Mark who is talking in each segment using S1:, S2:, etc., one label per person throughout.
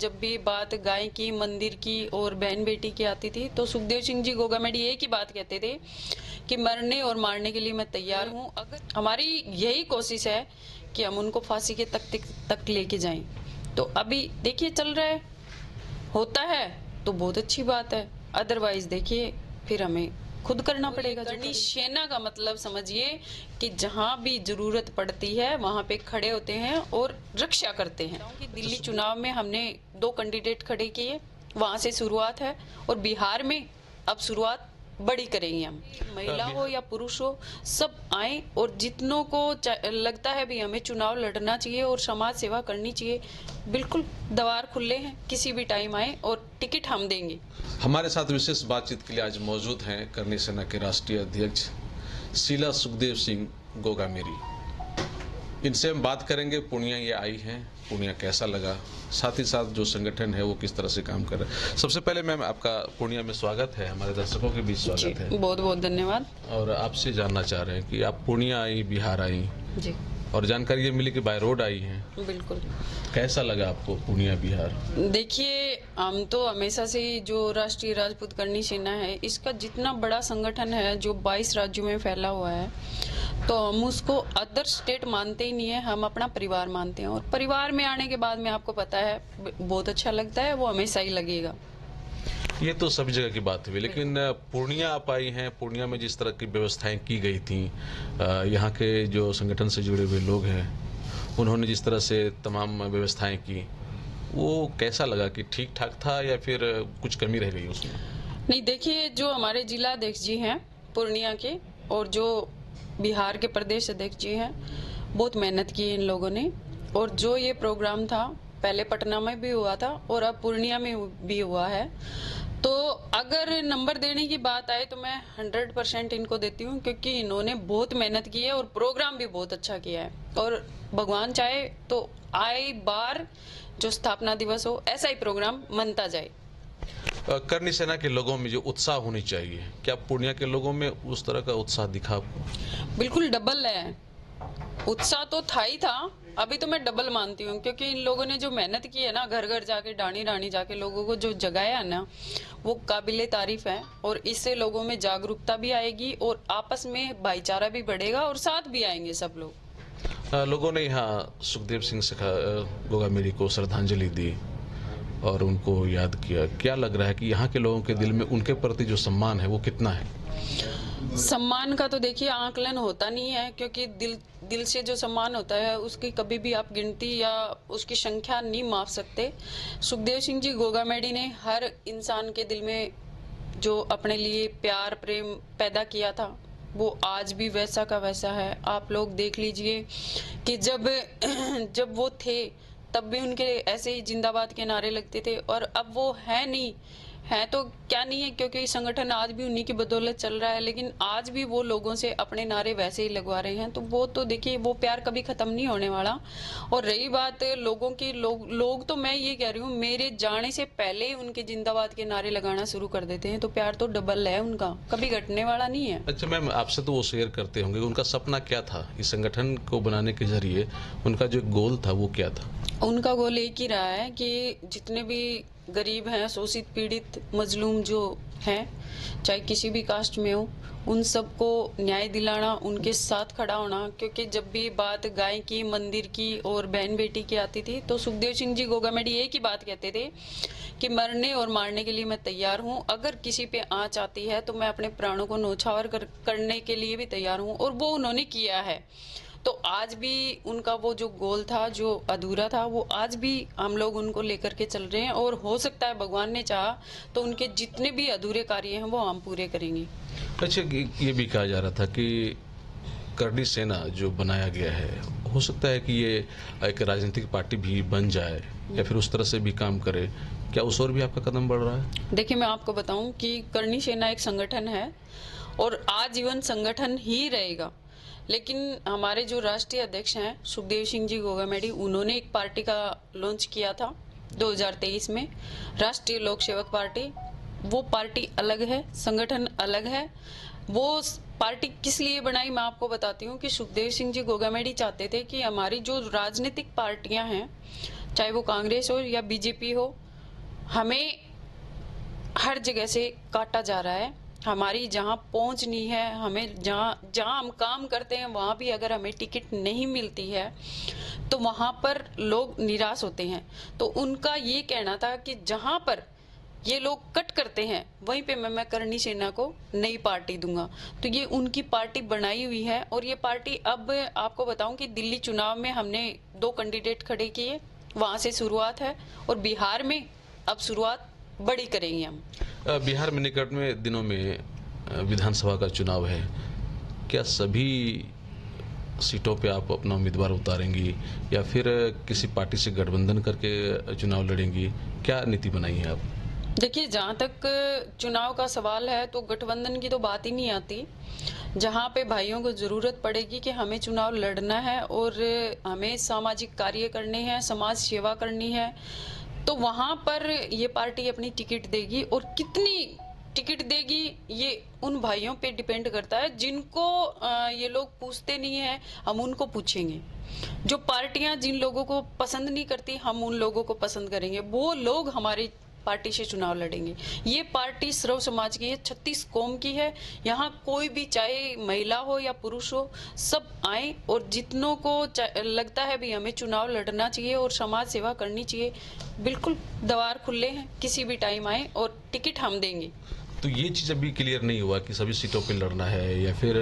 S1: जब भी बात गाय की, मंदिर की और बहन बेटी की आती थी तो सुखदेव सिंह जी गोगामेडी एक ही बात कहते थे कि मरने और मारने के लिए मैं तैयार हूं। अगर हमारी यही कोशिश है कि हम उनको फांसी के तक लेके जाएं। तो अभी देखिए चल रहा है, होता है तो बहुत अच्छी बात है, अदरवाइज देखिए फिर हमें खुद करना पड़ेगा। करनी सेना का मतलब समझिए कि जहां भी जरूरत पड़ती है वहां पे खड़े होते हैं और रक्षा करते हैं। दिल्ली चुनाव में हमने 2 कैंडिडेट खड़े किए, वहां से शुरुआत है और बिहार में अब शुरुआत बड़ी करेंगे हम। महिला हो या पुरुष हो, सब आए और जितनों को लगता है भी हमें चुनाव लड़ना चाहिए और समाज सेवा करनी चाहिए, बिल्कुल द्वार खुले हैं, किसी भी टाइम आए और टिकट हम देंगे।
S2: हमारे साथ विशेष बातचीत के लिए आज मौजूद हैं करनी सेना के राष्ट्रीय अध्यक्ष शीला सुखदेव सिंह गोगामेरी। इनसे हम बात करेंगे, पूर्णिया ये आई हैं, पूर्णिया कैसा लगा, साथ ही साथ जो संगठन है वो किस तरह से काम कर रहा है। सबसे पहले मैम आपका पूर्णिया में स्वागत है, हमारे दर्शकों के बीच स्वागत है।
S1: बहुत बहुत धन्यवाद।
S2: और आपसे जानना चाह रहे हैं कि आप पूर्णिया आई, बिहार आई
S1: जी,
S2: और जानकारी ये मिली कि बाय रोड आई हैं।
S1: बिल्कुल।
S2: कैसा लगा आपको पूर्णिया बिहार?
S1: देखिए, हम तो हमेशा से ही जो राष्ट्रीय राजपूत करनी सेना है, इसका जितना बड़ा संगठन है जो 22 राज्यों में फैला हुआ है, तो हम उसको अदर स्टेट मानते ही नहीं है, हम अपना परिवार मानते हैं। और परिवार में आने के बाद में आपको पता है बहुत अच्छा लगता है, वो हमेशा ही लगेगा।
S2: ये तो सभी जगह की बात हुई, लेकिन पूर्णिया आप आई हैं, पूर्णिया में जिस तरह की व्यवस्थाएं की गई थी, यहाँ के जो संगठन से जुड़े हुए लोग हैं उन्होंने जिस तरह से तमाम व्यवस्थाएं की, वो कैसा लगा कि ठीक ठाक था या फिर कुछ कमी रह गई उसमें?
S1: नहीं, देखिए, जो हमारे जिला अध्यक्ष जी हैं पूर्णिया के और जो बिहार के प्रदेश अध्यक्ष जी हैं, बहुत मेहनत की इन लोगों ने। और जो ये प्रोग्राम था पहले पटना में भी हुआ था और अब पूर्णिया में भी हुआ है, तो अगर नंबर देने की बात आए तो मैं 100% इनको देती हूँ, क्योंकि इन्होंने बहुत मेहनत की है और प्रोग्राम भी बहुत अच्छा किया है। और भगवान चाहे तो आए बार जो स्थापना दिवस हो ऐसा ही प्रोग्राम मनता जाए।
S2: करनी सेना के लोगों में जो उत्साह होनी चाहिए, क्या पूर्णिया के लोगों में उस तरह का उत्साह दिखा आपको?
S1: बिल्कुल डबल है, उत्साह तो था ही था, अभी तो मैं डबल मानती हूँ, क्योंकि इन लोगों ने जो मेहनत की है ना, घर घर जाके डाणी डाणी जाके लोगों को जो जगाया है ना, वो काबिले तारीफ है। और इससे लोगों में जागरूकता भी आएगी और आपस में भाईचारा भी बढ़ेगा और साथ भी आएंगे सब लोग।
S2: लोगों ने यहाँ सुखदेव सिंह गोगामेरी को श्रद्धांजलि दी और उनको याद किया। क्या लग रहा है कि यहाँ के लोगों के दिल में उनके प्रति जो सम्मान है वो कितना है?
S1: सम्मान का तो देखिए आकलन होता नहीं है, क्योंकि दिल से जो सम्मान होता है उसकी कभी भी आप गिनती या उसकी संख्या नहीं माप सकते। सुखदेव सिंह जी गोगामेडी ने हर इंसान के दिल में जो अपने लिए प्यार प्रेम पैदा किया था, वो आज भी वैसा का वैसा है। आप लोग देख लीजिए कि जब वो थे तब भी उनके ऐसे ही जिंदाबाद के नारे लगते थे, और अब वो है नहीं है तो क्या नहीं है, क्योंकि संगठन आज भी उन्हीं की बदौलत चल रहा है, लेकिन आज भी वो लोगों से अपने नारे वैसे ही लगवा रहे हैं। तो वो तो देखिए, वो प्यार कभी खत्म नहीं होने वाला। और रही बात लोगों की, लोग तो मैं ये कह रही हूँ, मेरे जाने से पहले उनके जिंदाबाद के नारे लगाना शुरू कर देते हैं, तो प्यार तो डबल है उनका, कभी घटने वाला नहीं है।
S2: अच्छा मैम, आपसे तो वो शेयर करते होंगे, उनका सपना क्या था इस संगठन को बनाने के जरिए? उनका जो गोल था वो क्या था?
S1: उनका गोल एक ही रहा है कि जितने भी गरीब हैं, शोषित पीड़ित मजलूम जो हैं, चाहे किसी भी कास्ट में हो, उन सबको न्याय दिलाना, उनके साथ खड़ा होना। क्योंकि जब भी बात गाय की, मंदिर की और बहन बेटी की आती थी तो सुखदेव सिंह जी गोगामेडी एक ही बात कहते थे कि मरने और मारने के लिए मैं तैयार हूँ। अगर किसी पे आँच आती है तो मैं अपने प्राणों को न्यौछावर करने के लिए भी तैयार हूँ, और वो उन्होंने किया है। तो आज भी उनका वो जो गोल था, जो अधूरा था, वो आज भी हम लोग उनको लेकर के चल रहे हैं। और हो सकता है भगवान ने चाहा तो उनके जितने भी अधूरे कार्य हैं वो हम पूरे करेंगे।
S2: अच्छा, ये भी कहा जा रहा था कि करनी सेना जो बनाया गया है, हो सकता है कि ये एक राजनीतिक पार्टी भी बन जाए या फिर उस तरह से भी काम करे। क्या उस ओर भी आपका कदम बढ़ रहा है?
S1: देखिए, मैं आपको बताऊं कि करनी सेना एक संगठन है और आजीवन संगठन ही रहेगा। लेकिन हमारे जो राष्ट्रीय अध्यक्ष हैं सुखदेव सिंह जी गोगामेडी, उन्होंने एक पार्टी का लॉन्च किया था 2023 में, राष्ट्रीय लोक सेवक पार्टी। वो पार्टी अलग है, संगठन अलग है। वो पार्टी किस लिए बनाई मैं आपको बताती हूँ कि सुखदेव सिंह जी गोगामेडी चाहते थे कि हमारी जो राजनीतिक पार्टियां हैं चाहे वो कांग्रेस हो या बीजेपी हो, हमें हर जगह से काटा जा रहा है। हमारी जहां पहुंच नहीं है, हमें जहां हम काम करते हैं वहां भी अगर हमें टिकट नहीं मिलती है तो वहां पर लोग निराश होते हैं। तो उनका ये कहना था कि जहां पर ये लोग कट करते हैं वहीं पे मैं करणी सेना को नई पार्टी दूंगा। तो ये उनकी पार्टी बनाई हुई है और ये पार्टी, अब आपको बताऊं कि दिल्ली चुनाव में हमने 2 कैंडिडेट खड़े किए, वहां से शुरुआत है और बिहार में अब शुरुआत बड़ी करेंगे हम।
S2: बिहार में निकट में दिनों में विधानसभा का चुनाव है, क्या सभी सीटों पे आप अपना उम्मीदवार उतारेंगी या फिर किसी पार्टी से गठबंधन करके चुनाव लड़ेंगी? क्या नीति बनाई है आप?
S1: देखिए, जहां तक चुनाव का सवाल है तो गठबंधन की तो बात ही नहीं आती। जहां पे भाइयों को जरूरत पड़ेगी कि हमें चुनाव लड़ना है और हमें सामाजिक कार्य करने हैं, समाज सेवा करनी है, तो वहां पर ये पार्टी अपनी टिकट देगी। और कितनी टिकट देगी ये उन भाइयों पे डिपेंड करता है जिनको ये लोग पूछते नहीं है, हम उनको पूछेंगे। जो पार्टियां जिन लोगों को पसंद नहीं करती, हम उन लोगों को पसंद करेंगे, वो लोग हमारी पार्टी से चुनाव लड़ेंगे। ये पार्टी सर्व समाज की है, 36 कौम की है। यहाँ कोई भी, चाहे महिला हो या पुरुष हो, सब आए और जितनों को लगता है भी हमें चुनाव लड़ना चाहिए और समाज सेवा करनी चाहिए, बिल्कुल द्वार खुले हैं, किसी भी टाइम आए और टिकट हम देंगे।
S2: तो ये चीज अभी क्लियर नहीं हुआ कि सभी सीटों पे लड़ना है या फिर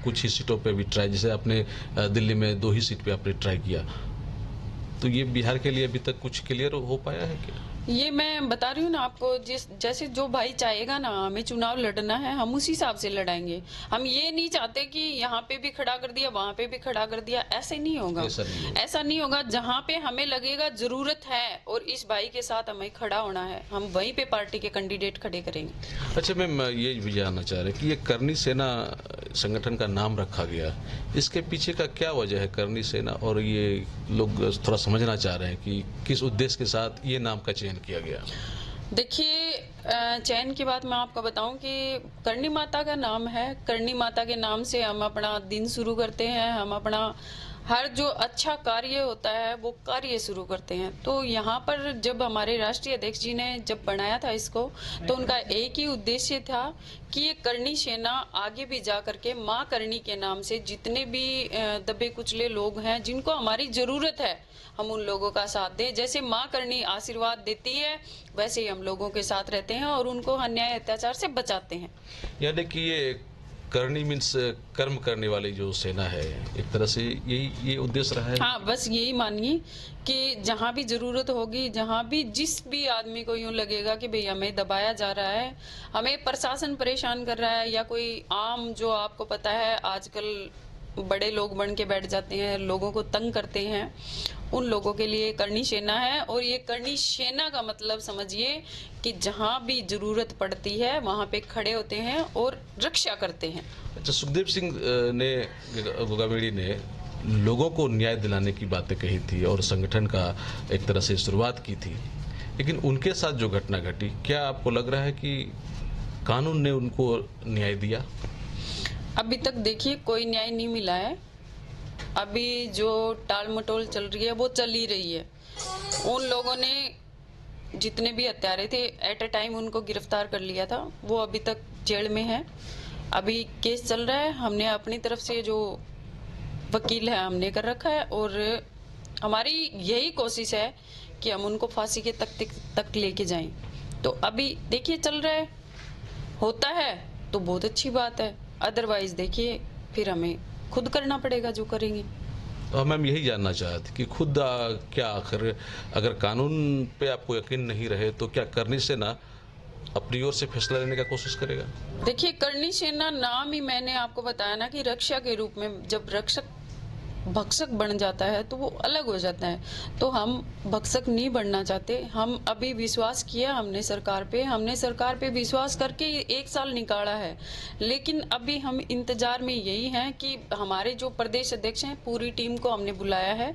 S2: कुछ ही सीटों पे भी ट्राई, जैसे आपने दिल्ली में 2 ही सीट पे आपने ट्राई किया, तो ये बिहार के लिए अभी तक कुछ क्लियर हो पाया है क्या?
S1: ये मैं बता रही हूँ ना आपको, जैसे जो भाई चाहेगा ना हमें चुनाव लड़ना है, हम उसी हिसाब से लड़ाएंगे। हम ये नहीं चाहते कि यहाँ पे भी खड़ा कर दिया, वहां पे भी खड़ा कर दिया, ऐसे नहीं होगा। ऐसा नहीं होगा। जहाँ पे हमें लगेगा जरूरत है और इस भाई के साथ हमें खड़ा होना है, हम वहीं पे पार्टी के कैंडिडेट खड़े करेंगे।
S2: अच्छा मैम, ये भी जानना चाह रहे कि ये करणी सेना संगठन का नाम रखा गया, इसके पीछे का क्या वजह है? करणी सेना, और ये लोग थोड़ा समझना चाह रहे हैं कि किस उद्देश्य के साथ ये नाम का चयन किया गया।
S1: देखिए, चयन की बात मैं आपको बताऊं कि करणी माता का नाम है। करणी माता के नाम से हम अपना दिन शुरू करते हैं, हम अपना हर जो अच्छा कार्य होता है वो कार्य शुरू करते हैं। तो यहाँ पर जब हमारे राष्ट्रीय अध्यक्ष जी ने जब बनाया था इसको, तो उनका एक ही उद्देश्य था कि ये करणी सेना आगे भी जा करके माँ करणी के नाम से जितने भी दबे कुचले लोग हैं जिनको हमारी जरूरत है, हम उन लोगों का साथ दें। जैसे माँ करणी आशीर्वाद देती है, वैसे ही हम लोगों के साथ रहते हैं और उनको अन्याय अत्याचार से बचाते हैं।
S2: यानी कि ये करणी मीन्स कर्म करने वाली जो सेना है, एक तरह से यही ये उद्देश्य रहा है।
S1: हाँ, बस यही मानिए कि जहाँ भी जरूरत होगी, जहाँ भी जिस भी आदमी को यूं लगेगा कि भाई हमें दबाया जा रहा है, हमें प्रशासन परेशान कर रहा है, या कोई आम, जो आपको पता है आजकल बड़े लोग बन के बैठ जाते हैं, लोगों को तंग करते हैं, उन लोगों के लिए करणी सेना है। और ये करणी सेना का मतलब समझिए कि जहाँ भी जरूरत पड़ती है वहाँ पे खड़े होते हैं और रक्षा करते हैं।
S2: अच्छा, सुखदेव सिंह ने, गोगामेडी ने लोगों को न्याय दिलाने की बातें कही थी और संगठन का एक तरह से शुरुआत की थी, लेकिन उनके साथ जो घटना घटी, क्या आपको लग रहा है कि कानून ने उनको न्याय दिया?
S1: अभी तक देखिए कोई न्याय नहीं मिला है। अभी जो टाल मटोल चल रही है वो चल ही रही है। उन लोगों ने जितने भी हत्यारे थे एट अ टाइम उनको गिरफ्तार कर लिया था, वो अभी तक जेल में है। अभी केस चल रहा है। हमने अपनी तरफ से जो वकील है हमने कर रखा है और हमारी यही कोशिश है कि हम उनको फांसी के तक लेके जाएं। तो अभी देखिए चल रहा है, होता है तो बहुत अच्छी बात है, अदरवाइज देखिए फिर हमें खुद करना पड़ेगा जो करेंगे।
S2: मैम यही जानना चाहते थे कि खुद क्या आखिर अगर कानून पे आपको यकीन नहीं रहे तो क्या करणी सेना अपनी ओर से फैसला लेने का कोशिश करेगा?
S1: देखिए, करणी सेना नाम ही मैंने आपको बताया ना कि रक्षा के रूप में, जब रक्षक भक्षक बन जाता है तो वो अलग हो जाता है। तो हम भक्षक नहीं बनना चाहते। हम अभी विश्वास किया हमने सरकार पे विश्वास करके 1 साल निकाला है, लेकिन अभी हम इंतजार में यही हैं कि हमारे जो प्रदेश अध्यक्ष हैं, पूरी टीम को हमने बुलाया है,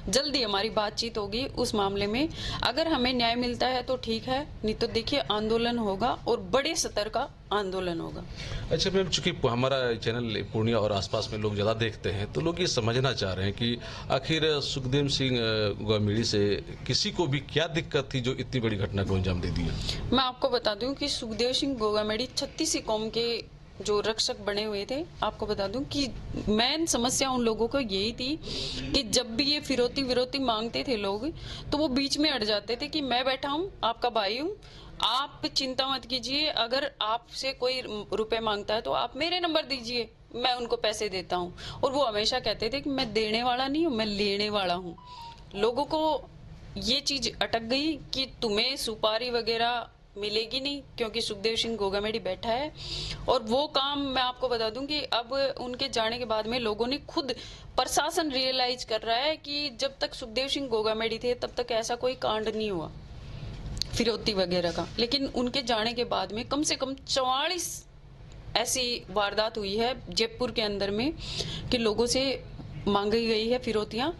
S1: जल्दी हमारी बातचीत होगी उस मामले में। अगर हमें न्याय मिलता है तो ठीक है, नहीं तो देखिए आंदोलन होगा और बड़े स्तर का आंदोलन होगा।
S2: अच्छा मैम, चूंकि हमारा चैनल पूर्णिया और आसपास में लोग ज़्यादा देखते हैं, तो लोग ये समझना चाह रहे हैं कि आखिर सुखदेव सिंह गौगामेरी से किसी को भी क्या दिक्कत थी जो इतनी बड़ी घटना को अंजाम दे दिया। मैं
S1: आपको बता दूं कि सुखदेव सिंह गौगामेरी 36 कौम के जो रक्षक बने हुए थे। आपको बता दूं कि मेन समस्या उन लोगों को यही थी कि जब भी ये फिरौती विरोती मांगते थे लोग, तो वो बीच में अड़ जाते थे कि मैं बैठा हूँ, आपका भाई हूँ, आप चिंता मत कीजिए, अगर आपसे कोई रुपए मांगता है तो आप मेरे नंबर दीजिए, मैं उनको पैसे देता हूँ। और वो हमेशा कहते थे कि मैं देने वाला नहीं हूँ, मैं लेने वाला हूँ। लोगों को ये चीज अटक गई कि तुम्हें सुपारी वगैरह मिलेगी नहीं, क्योंकि सुखदेव सिंह गौगामेरी बैठा है। और वो काम मैं आपको बता दूं कि अब उनके जाने के बाद में लोगों ने खुद, प्रशासन रियलाइज कर रहा है कि जब तक सुखदेव सिंह गौगामेरी थे तब तक ऐसा कोई कांड नहीं हुआ फिरौती वगैरह का। लेकिन उनके जाने के बाद में कम से कम 44 ऐसी वारदात हुई है जयपुर के अंदर में कि लोगों से मांगी गई है फिरौतियां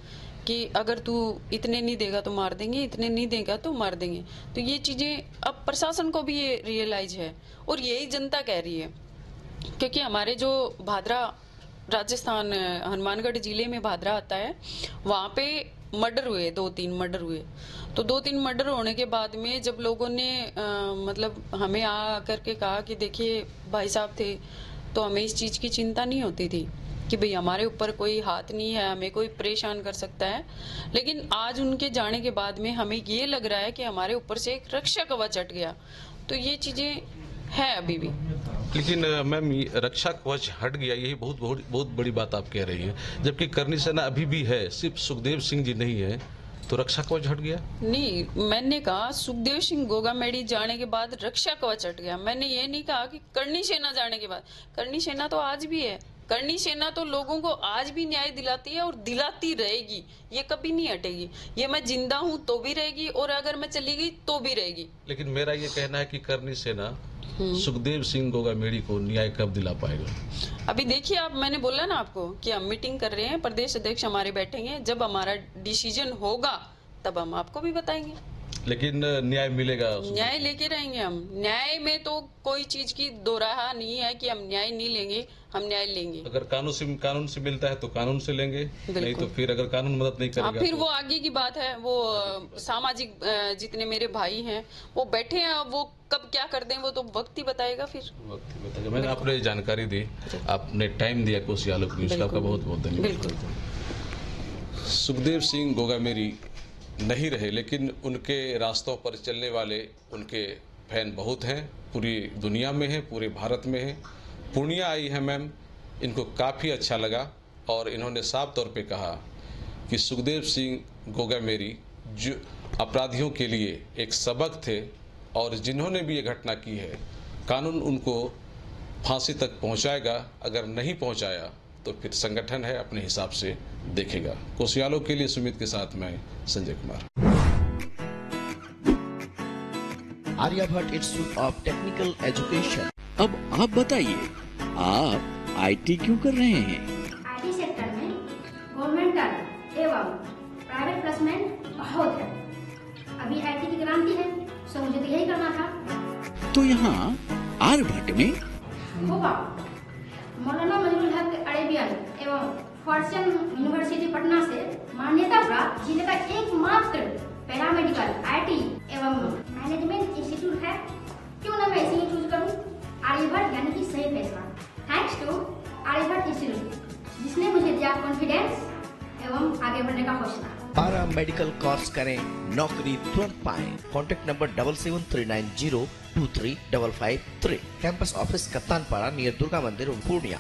S1: कि अगर तू इतने नहीं देगा तो मार देंगे, इतने नहीं देगा तो मार देंगे। तो ये चीजें अब प्रशासन को भी ये रियलाइज है और यही जनता कह रही है, क्योंकि हमारे जो भादरा, राजस्थान हनुमानगढ़ जिले में भादरा आता है, वहां पे मर्डर हुए, 2-3 मर्डर हुए। तो 2-3 मर्डर होने के बाद में जब लोगों ने मतलब हमें आ करके कहा कि देखिए भाई साहब थे, तो हमें इस चीज की चिंता नहीं होती थी कि भाई हमारे ऊपर कोई हाथ नहीं है, हमें कोई परेशान कर सकता है। लेकिन आज उनके जाने के बाद में हमें ये लग रहा है कि हमारे ऊपर से एक रक्षा कवच हट गया। तो ये चीजें है अभी भी।
S2: लेकिन मैम, रक्षा कवच हट गया, यही बहुत बड़ी बात आप कह रही हैं, जबकि करनी सेना अभी भी है, सिर्फ सुखदेव सिंह जी नहीं है, तो रक्षा कवच हट गया?
S1: नहीं, मैंने कहा सुखदेव सिंह गौगामेरी जाने के बाद रक्षा कवच हट गया। मैंने ये नहीं कहा कि करनी सेना जाने के बाद। करनी सेना तो आज भी है, करनी सेना तो लोगों को आज भी न्याय दिलाती है और दिलाती रहेगी, ये कभी नहीं हटेगी। ये मैं जिंदा हूँ तो भी रहेगी और अगर मैं चली गई तो भी रहेगी।
S2: लेकिन मेरा ये कहना है कि करनी सेना सुखदेव सिंह गौगामेरी को न्याय कब दिला पाएगा?
S1: अभी देखिए आप, मैंने बोला ना आपको कि हम मीटिंग कर रहे हैं, प्रदेश अध्यक्ष हमारे बैठेंगे, जब हमारा डिसीजन होगा तब हम आपको भी बताएंगे।
S2: लेकिन न्याय मिलेगा?
S1: न्याय लेके रहेंगे हम। न्याय में तो कोई चीज की दो राह नहीं है कि हम न्याय नहीं लेंगे, हम न्याय लेंगे।
S2: अगर कानून से मिलता है तो कानून से लेंगे, नहीं तो फिर अगर कानून मदद नहीं करेगा
S1: फिर वो आगे की बात है। वो सामाजिक जितने मेरे भाई हैं वो बैठे हैं, वो कब क्या कर दें वो तो वक्त ही बताएगा। फिर
S2: वक्त ही बताएगा। मैंने आपने जानकारी दी, आपने टाइम दिया कोसी आलोक न्यूज का, आपका बहुत बहुत धन्यवाद।
S1: बिल्कुल।
S2: सुखदेव सिंह गौगामेरी नहीं रहे, लेकिन उनके रास्तों पर चलने वाले उनके फैन बहुत हैं, पूरी दुनिया में है, पूरे भारत में है। पूर्णिया आई है मैम, इनको काफ़ी अच्छा लगा और इन्होंने साफ तौर पे कहा कि सुखदेव सिंह गौगामेरी जो अपराधियों के लिए एक सबक थे और जिन्होंने भी ये घटना की है, कानून उनको फांसी तक पहुंचाएगा। अगर नहीं पहुंचाया तो फिर संगठन है अपने हिसाब से देखेगा। कोसियालो के लिए सुमित के साथ मैं Sanjay Kumar.
S3: Aryabhatta institute of technical education. अब आप बताइए, आप आईटी क्यों कर रहे हैं?
S4: आईटी सेक्टर में गवर्नमेंटल एवं प्राइवेट प्लेसमेंट बहुत है। अभी आईटी की क्रांति है, सो मुझे तो यही करना था।
S3: तो यहाँ आर्यभट्ट में
S4: होगा मौलाना मजरूल हक अरेबियन एवं फॉर्च्यून यूनिवर्सिटी पटना से मान्यता प्राप्त जिले का एकमात्र पैरामेडिकल आईटी एवं मैनेजमेंट इंस्टीट्यूट है। क्यों ना मैं इसी चूज करूं? आर्यभट्ट यानी कि सही फैसला। थैंक्स टू आर्यभट्ट इंस्टीट्यूट, जिसने मुझे दिया कॉन्फिडेंस एवं आगे बढ़ने का हौसला।
S3: पारा मेडिकल कोर्स करें, नौकरी तुरंत पाएं। Contact number 7739023553। Campus office Kaptanpara near Durga Mandir Purnia.